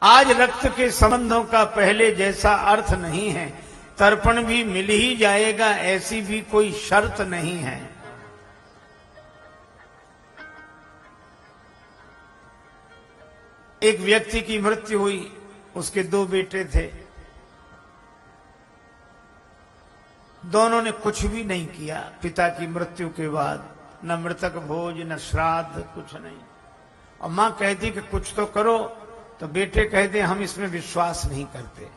आज रक्त के संबंधों का पहले जैसा अर्थ नहीं है। तर्पण भी मिल ही जाएगा, ऐसी भी कोई शर्त नहीं है। एक व्यक्ति की मृत्यु हुई, उसके 2 बेटे थे। दोनों ने कुछ भी नहीं किया पिता की मृत्यु के बाद, न मृतक भोज न श्राद्ध, कुछ नहीं। और मां कहती कि कुछ तो करो, तो बेटे कहते हम इसमें विश्वास नहीं करते।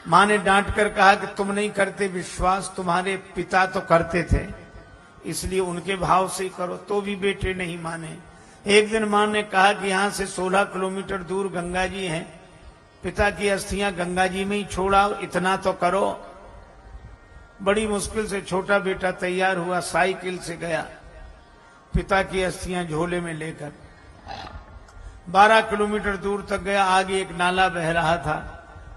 मां ने डांट कर कहा कि तुम नहीं करते विश्वास, तुम्हारे पिता तो करते थे, इसलिए उनके भाव से ही करो। तो भी बेटे नहीं माने। एक दिन मां ने कहा कि यहां से 16 किलोमीटर दूर गंगा जी हैं, पिता की अस्थियां गंगा जी में ही छोड़ाओ, इतना तो करो। बड़ी मुश्किल से छोटा बेटा तैयार हुआ, साइकिल से गया, पिता की अस्थियां झोले में लेकर 12 किलोमीटर दूर तक गया। आगे एक नाला बह रहा था।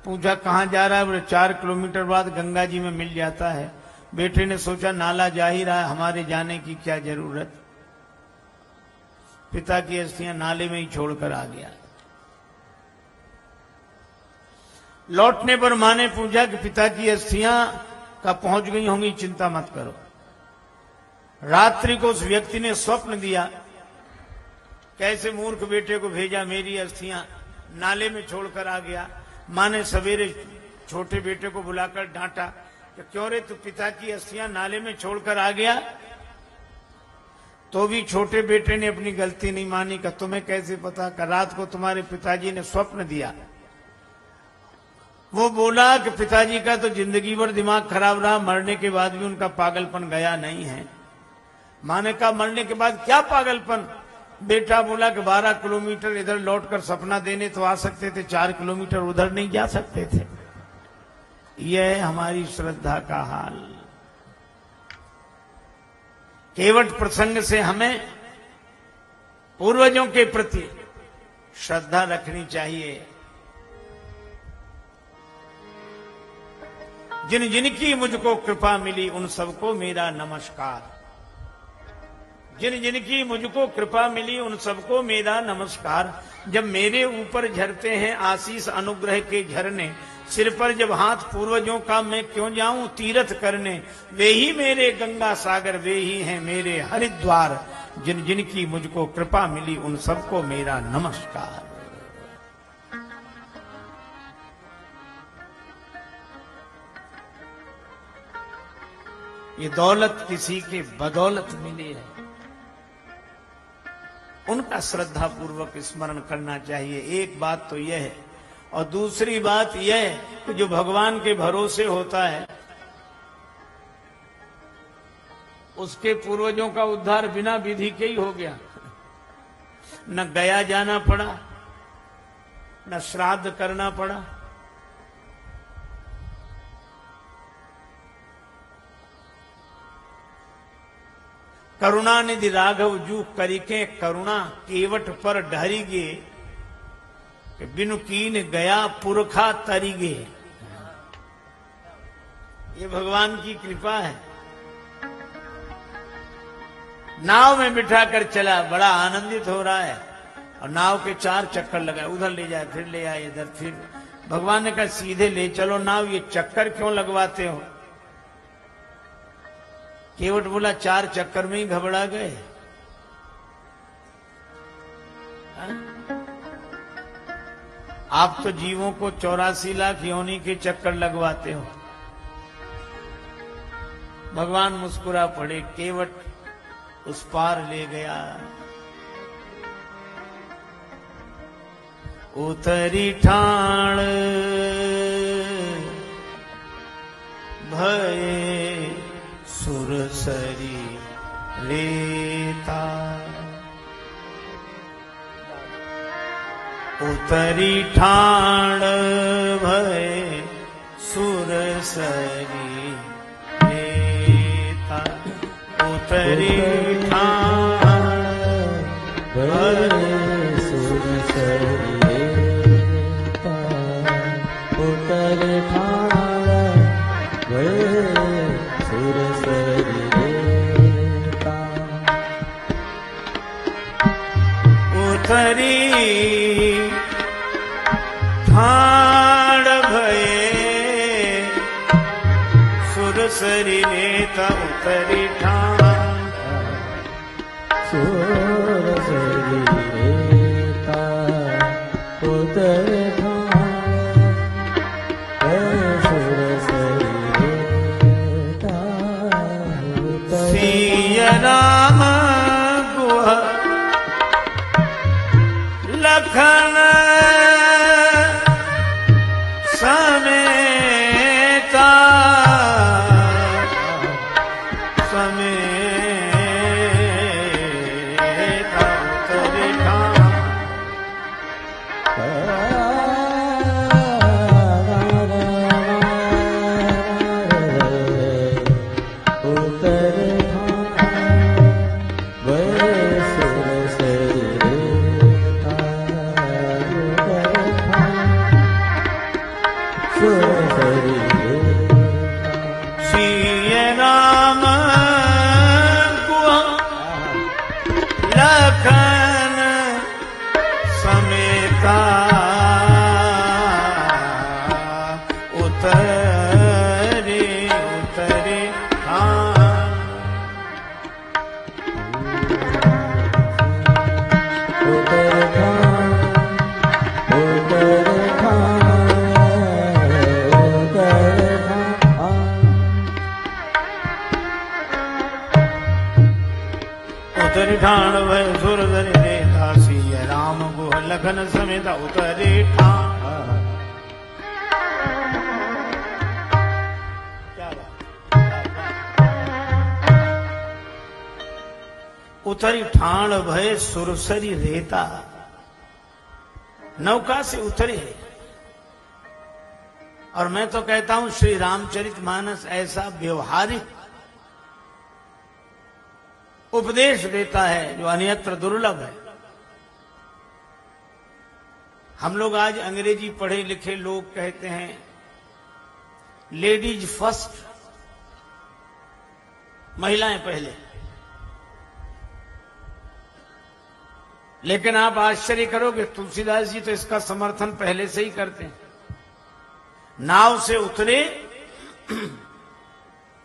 पूछा कहां जा रहा है? बोले 4 किलोमीटर बाद गंगा जी में मिल जाता है। बेटे ने सोचा नाला जा ही रहा है, हमारे जाने की क्या जरूरत। पिता की अस्थियां नाले में ही छोड़कर आ गया। लौटने पर मां ने पूछा कि पिता की अस्थियां का पहुंच गई होंगी, चिंता मत करो। रात्रि को उस व्यक्ति ने स्वप्न दिया, कैसे मूर्ख बेटे को भेजा, मेरी अस्थियां नाले में छोड़कर आ गया। मां ने सवेरे छोटे बेटे को बुलाकर डांटा कि क्यों रे तू पिता की अस्थियां नाले में छोड़कर आ गया। तो भी छोटे बेटे ने अपनी गलती नहीं मानी। कि तुम्हें कैसे पता? कि रात को तुम्हारे पिताजी ने स्वप्न दिया। वो बोला कि पिताजी का तो जिंदगी भर दिमाग खराब रहा, मरने के बाद भी उनका पागलपन गया नहीं है। मां ने कहा मरने के बाद क्या पागलपन? बेटा बोला कि 12 किलोमीटर इधर लौटकर सपना देने तो आ सकते थे, 4 किलोमीटर उधर नहीं जा सकते थे। यह है हमारी श्रद्धा का हाल। केवट प्रसंग से हमें पूर्वजों के प्रति श्रद्धा रखनी चाहिए। जिन जिनकी मुझको कृपा मिली उन सबको मेरा नमस्कार। जिन जिनकी मुझको कृपा मिली उन सबको मेरा नमस्कार। जब मेरे ऊपर झरते हैं आशीष अनुग्रह के झरने, सिर पर जब हाथ पूर्वजों का मैं क्यों जाऊं तीर्थ करने। वे ही मेरे गंगा सागर, वे ही हैं मेरे हरिद्वार। जिन जिनकी मुझको कृपा मिली उन सबको मेरा नमस्कार। ये दौलत किसी के बदौलत मिली है, उनका श्रद्धा पूर्वक स्मरण करना चाहिए। एक बात तो यह है। और दूसरी बात यह है कि जो भगवान के भरोसे होता है उसके पूर्वजों का उद्धार बिना विधि के ही हो गया। न गया जाना पड़ा, न श्राद्ध करना पड़ा। करुणा निधि राघव जू करिके करुणा, केवट पर ढरिगे कि बिनु कीन गया पुरखा तरिगे। ये भगवान की कृपा है। नाव में बिठाकर चला, बड़ा आनंदित हो रहा है और नाव के 4 चक्कर लगाए, उधर ले जाए फिर ले आए इधर फिर। भगवान ने कहा सीधे ले चलो नाव, ये चक्कर क्यों लगवाते हो? केवट बोला 4 चक्कर में ही घबरा गए। आप तो जीवों को 84 लाख योनि के चक्कर लगवाते हो। भगवान मुस्कुरा पड़े, केवट उस पार ले गया। उतरी ठाण भये सुरसरी रेता। उतरी ठाण भय सुरसरी रेता। उतरी ठाण भय सुरसरी रेता। उतरी ठाण भय सुरसरी रेता। उतरी ठाण भये सुरसरी रेता उतरी ठाण सुरसरी रेता उतरी राम गुह लखन समेता समेता उतरे सिय राम गुह लखन समेता उतरे उतरे उतरी ठाण भय सुरधरि रेता सिय राम गुह लखन समेता उतरी ठाण उतरी ठाण भय सुरसरी रेता नौका से उतरे। और मैं तो कहता हूं श्री रामचरितमानस ऐसा व्यवहारिक उपदेश देता है जो अन्यत्र दुर्लभ है। हम लोग आज अंग्रेजी पढ़े लिखे लोग कहते हैं लेडीज फर्स्ट, महिलाएं पहले। लेकिन आप आश्चर्य करोगे तुलसीदास जी तो इसका समर्थन पहले से ही करते हैं। नाव से उतरे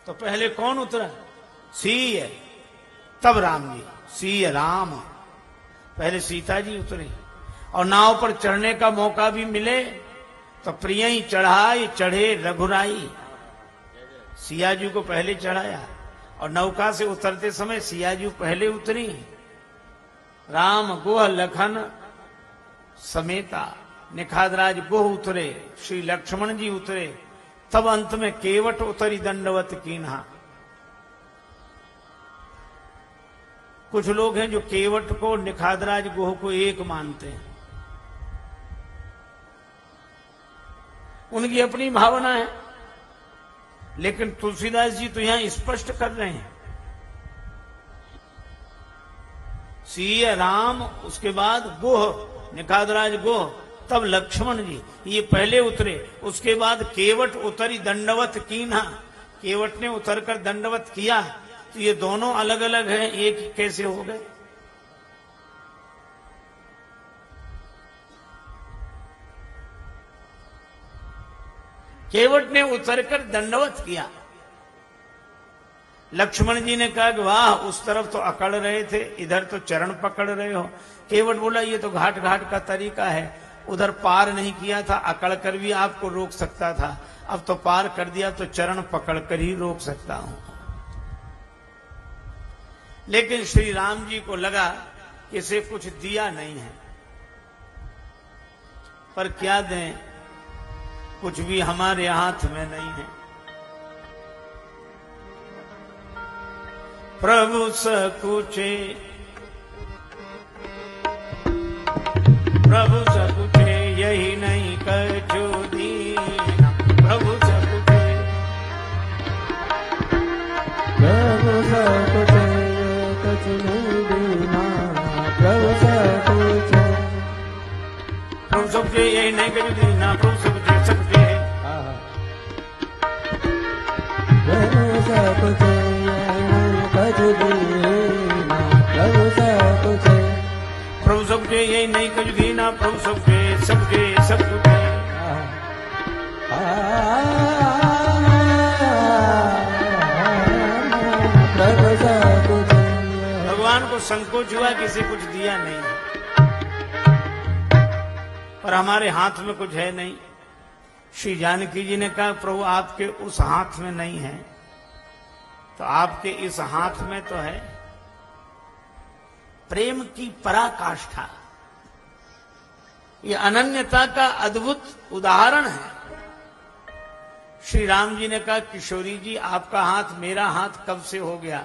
तो पहले कौन उतरा? सिय, तब राम जी। सिय राम, पहले सीता जी उतरे। और नाव पर चढ़ने का मौका भी मिले तो प्रिय ही चढ़ाई चढ़े रघुराई, सिया जी को पहले चढ़ाया। और नौका से उतरते समय सिया जी पहले उतरी। राम गुह लखन समेता, निखादराज गुह उतरे, श्री लक्ष्मण जी उतरे, तब अंत में केवट उतरी दंडवत कीन्हा। कुछ लोग हैं जो केवट को निखादराज गुह को एक मानते हैं, उनकी अपनी भावना है। लेकिन तुलसीदास जी तो यहां स्पष्ट कर रहे हैं सिय राम, उसके बाद गुह निखादराज गुह, तब लक्ष्मण जी, ये पहले उतरे। उसके बाद केवट उतरी दंडवत कीन्हा, केवट ने उतरकर दंडवत किया। तो ये दोनों अलग अलग हैं, एक कैसे हो गए? केवट ने उतरकर दंडवत किया। लक्ष्मण जी ने कहा कि वाह, उस तरफ तो अकड़ रहे थे, इधर तो चरण पकड़ रहे हो। केवट बोला ये तो घाट घाट का तरीका है, उधर पार नहीं किया था, अकड़ कर भी आपको रोक सकता था, अब तो पार कर दिया तो चरण पकड़ कर ही रोक सकता हूं। लेकिन श्री राम जी को लगा कि इसे कुछ दिया नहीं है, पर क्या दें, कुछ भी हमारे हाथ में नहीं है। प्रभु सकुचे, प्रभु सकुचे यही नहीं कछु दीना, प्रभु सकुचे, प्रभु सकुचे कछु नहीं दीना, प्रभु सकुचे, प्रभु सकुचे यही नहीं कछु दीना, प्रभु सकुचे सकुचे, प्रभु सकुचे कछु दीना, प्रभु सकुचे, प्रभु सबके यही नहीं कुछ दीना प्रभु सबके सबके सबके प्रभु सब कुछ भगवान को संकोच हुआ किसी कुछ दिया नहीं, पर हमारे हाथ में कुछ है नहीं। श्री जानकी जी ने कहा प्रभु आपके उस हाथ में नहीं है तो आपके इस हाथ में तो है। प्रेम की पराकाष्ठा, ये अनन्यता का अद्भुत उदाहरण है। श्री राम जी ने कहा किशोरी जी आपका हाथ मेरा हाथ कब से हो गया?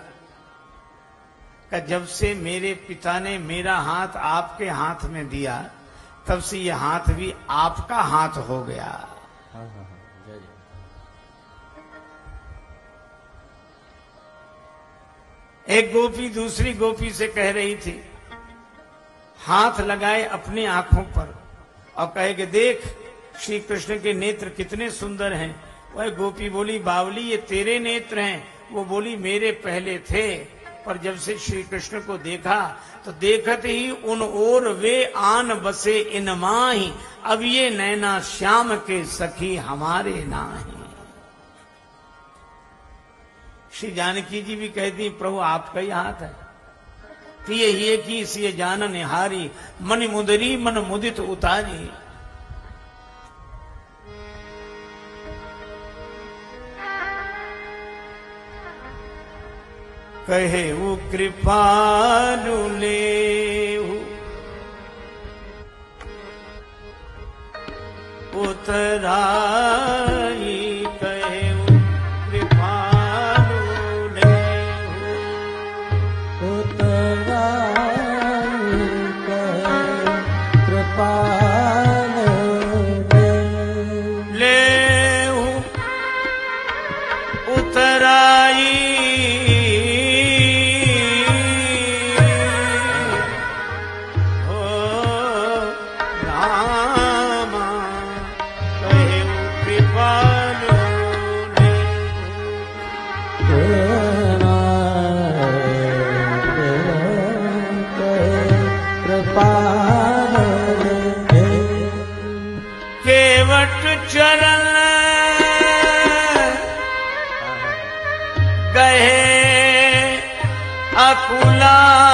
कि जब से मेरे पिता ने मेरा हाथ आपके हाथ में दिया तब से ये हाथ भी आपका हाथ हो गया। जय जय। एक गोपी दूसरी गोपी से कह रही थी, हाथ लगाए अपनी आंखों पर और कहे कि देख श्री कृष्ण के नेत्र कितने सुंदर हैं। वह गोपी बोली बावली ये तेरे नेत्र हैं। वो बोली मेरे पहले थे, पर जब से श्री कृष्ण को देखा तो देखत ही उन ओर वे आन बसे इन माही, अब ये नैना श्याम के सखी हमारे नाही। श्री जानकी जी भी कहती प्रभु आपका ही हाथ है। पिए ही की सिय जान निहारी, मन मुदरी मन मुदित उतारी। कहे वो कृपालु लेहु उतराई, कहे वो कृपालु लेहु उतराई, कहे कृपालु लेहु उतराई। चरण गए अकुलाई,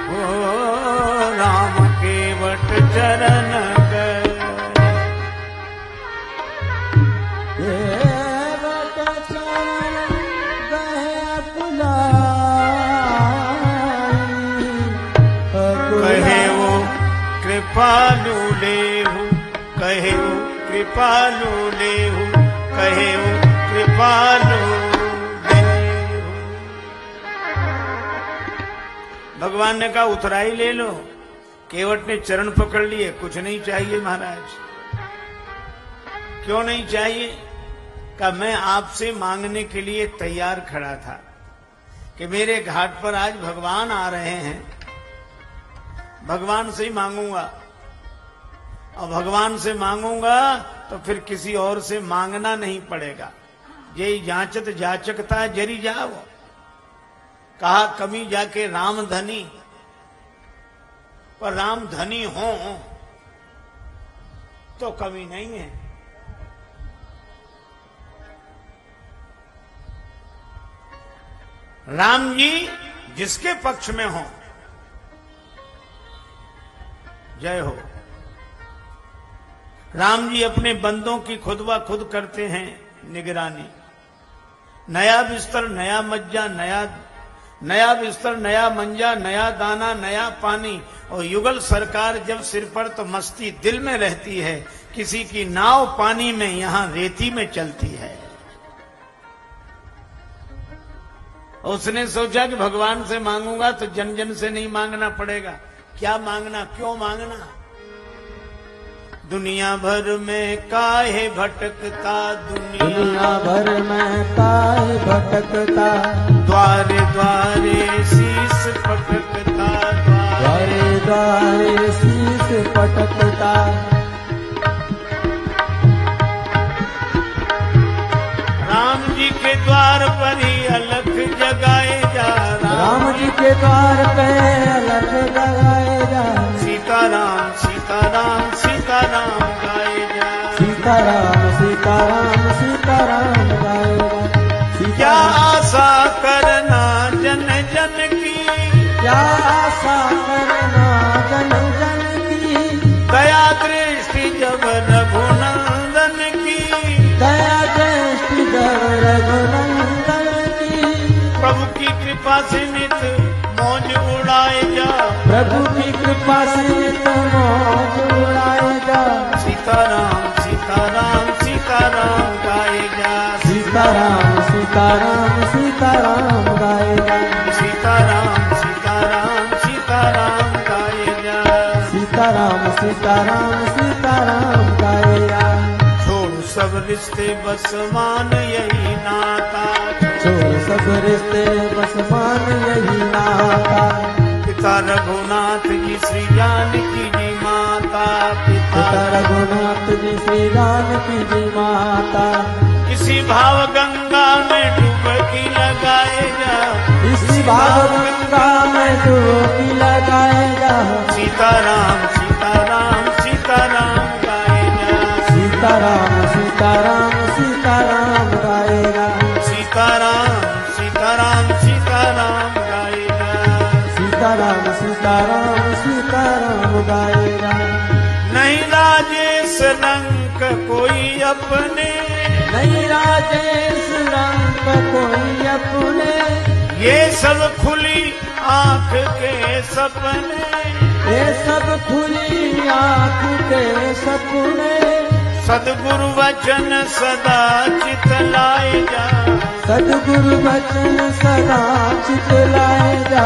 हो राम केवट चरण गए। केवट चरण गए अकुलाई, कहे वो कृपालु लेहु, कहे वो कृपालु लेहु, कहे वो कृपालु लेहु। भगवान ने कहा उतराई ले लो। केवट ने चरण पकड़ लिए, कुछ नहीं चाहिए महाराज। क्यों नहीं चाहिए? कि मैं आपसे मांगने के लिए तैयार खड़ा था कि मेरे घाट पर आज भगवान आ रहे हैं, भगवान से ही मांगूंगा। और भगवान से मांगूंगा तो फिर किसी और से मांगना नहीं पड़ेगा। यही जांचत जाचकता जरी जाओ, कहा कमी जाके राम धनी, पर राम धनी हो तो कमी नहीं है। राम जी जिसके पक्ष में हो, जय हो। राम जी अपने बंदों की खुद ब खुद करते हैं निगरानी। नया बिस्तर नया मज्जा, नया बिस्तर नया मंजा, नया दाना नया पानी। और युगल सरकार जब सिर पर तो मस्ती दिल में रहती है। किसी की नाव पानी में, यहां रेती में चलती है। उसने सोचा कि भगवान से मांगूंगा तो जन जन से नहीं मांगना पड़ेगा। क्या मांगना, क्यों मांगना? दुनिया भर में काहे भटकता, दुनिया भर में काहे भटकता, द्वारे द्वारे शीस पटकता, द्वारे द्वारे शीस पटकता। राम जी के द्वार पर ही अलख जगाए जा के द्वार पे अलख जगाए जा। सीताराम सीताराम सीताराम गाए जा। सीताराम सीताराम सीताराम गाए जा। क्या सीताराम आशा करना जन जन की, क्या आशा करना जन जन की, दया दृष्टि जब रघुनंदन की, दया दृष्टि जब रघुनंदन की, प्रभु की कृपा से नित मौज उड़ाए जा। प्रभु की कृपा से नित मौज उड़ाए जा। सीताराम सीताराम सीताराम गाए जा। सीताराम सीताराम सीताराम गाए जा। सीताराम सीताराम सीताराम गाए जा। सीताराम सीताराम सीताराम गाए जा। छोड़ सब रिश्ते बस मान यही नाता, छोड़ सब रिश्ते बस मान यही नाता। पिता रघुनाथ जी श्री जानकी जी माता, पिता रघुनाथ जी श्री जानकी जी माता। इसी भाव गंगा में डुबकी लगाए जा। इसी भाव गंगा में डुबकी लगाए जा। सीताराम सीताराम सीताराम गाए जा। सीताराम सीताराम सीताराम गाए जा। सीताराम सीताराम सीताराम गाए जा। सीताराम सीताराम सीताराम गाए जा। नहीं राजेश रंग कोई अपने, नहीं राजेश रंग कोई अपने, ये सब खुली आंख के सपने, ये सब खुली आंख के सपने। सदगुरु वचन सदा चित लाए जा। सदगुरु वचन सदा चित लाए जा।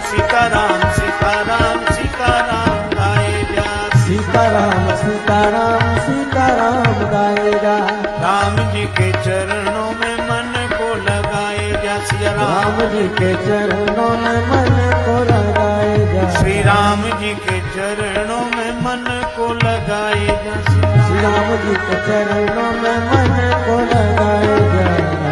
सीताराम सीताराम सीताराम गाए जा। सीताराम सीताराम सीताराम गाए जा। राम जी के चरणों में मन को लगाए जा। सिया राम राम जी के चरणों में मन को लगाए जा। श्री राम जी के चरणों में मन को लगाए जा। श्री राम जी के चरणों में मन को लगाए जा।